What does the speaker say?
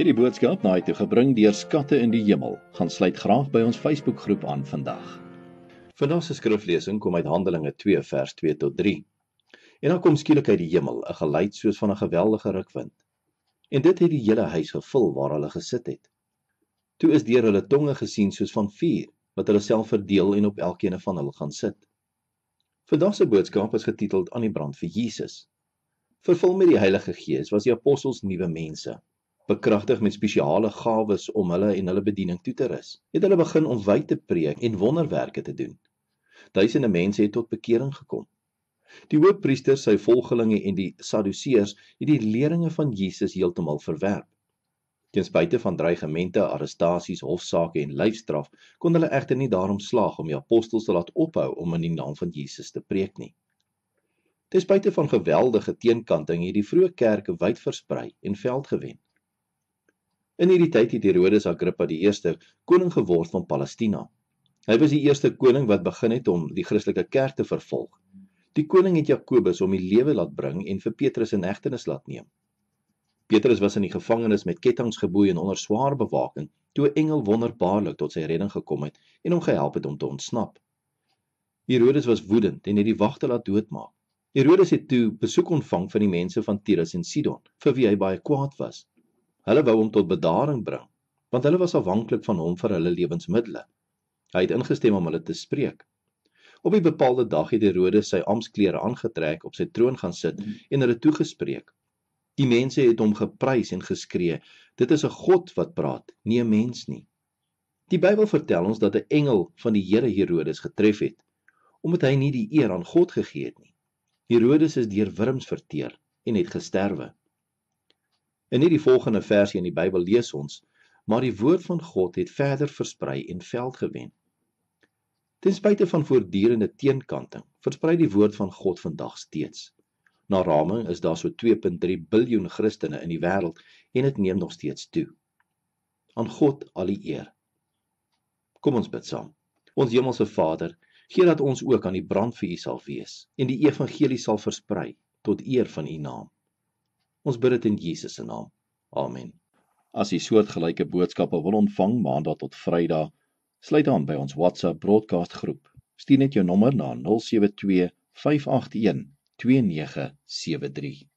Hierdie boodskap na toe gebring deur Skatte in die Hemel. Gaan sluit graag by ons Facebookgroep aan vandag. Vandag se skriflesing kom uit Handelinge 2 vers 2 tot 3. En dan kom skielik uit die hemel 'n geluid soos van 'n geweldige rukwind. En dit het die hele huis gevul waar hulle gesit het. Toe is deur hulle tonge gesien soos van vuur, wat hulle self verdeel en op elkeen van hulle gaan sit. Vandag se boodskap is getiteld Aan die brand vir Jesus. Vervul met die Heilige Gees was die apostels nuwe mense. Bekragtig met spesiale gawes om hulle en hulle bediening toe te rus, het hulle begin om wyd te preek en wonderwerke te doen. Duisende mense het tot bekering gekom. Die hoofpriesters, sy volgelinge en die Sadduseërs het die leringe van Jesus heeltemal verwerp. Ten spyte van dreigemente, arrestasies, hofsaake en lyfstraf, kon hulle egter nie daarom slaag om die apostels te laat ophou om in die naam van Jesus te preek nie. Ten spyte van geweldige teenkanting het die vroeë kerk wyd versprei en veld gewen. In hierdie tyd het Herodes Agrippa die eerste koning geword van Palestina. Hy was die eerste koning wat begin het om die Christelike kerk te vervolg. Die koning het Jakobus om die lewe laat bring en vir Petrus in hegtenis laat neem. Petrus was in die gevangenis met kettinge geboei en onder swaar bewaking, toe 'n engel wonderbaarlik tot sy redding gekom het en hom gehelp het om te ontsnap. Herodes was woedend en het die wagte laat doodmaak. Herodes het toe besoek ontvang van die mense van Tyrus en Sidon, vir wie hy baie kwaad was. Hulle wou hom tot bedaring bring, want hulle was afhanklik van hom vir hulle lewensmiddels. Hy het ingestem om hulle te spreek. Op 'n bepaalde dag het Herodes sy amptsklere aangetrek, op sy troon gaan sit en hulle toegespreek. Die mense het hom geprys en geskree, dit is 'n God wat praat, nie 'n mens nie. Die Bybel vertel ons dat 'n engel van die Here Herodes getref het, omdat hy nie die eer aan God gegee het nie. Herodes is deur wurms verteer en het gesterwe. In hierdie volgende versie in die Bybel lees ons, maar die woord van God het verder versprei en veld gewen. Ten spyte van voortdurende teenkanting, versprei die woord van God vandag steeds. Na raming is daar so 2,3 biljoen Christene in die wêreld en dit neem nog steeds toe. Aan God al die eer. Kom ons bid saam. Ons hemelse Vader, gee dat ons ook aan die brand vir U sal wees en die evangelie sal versprei tot eer van U naam. Ons bid dit in Jesus se naam. Amen. As U soortgelyke boodskappe wil ontvang Maandag tot Vrydag, sluit aan by ons WhatsApp broadcast groep. Stuur net jou nommer na 072 581 2973.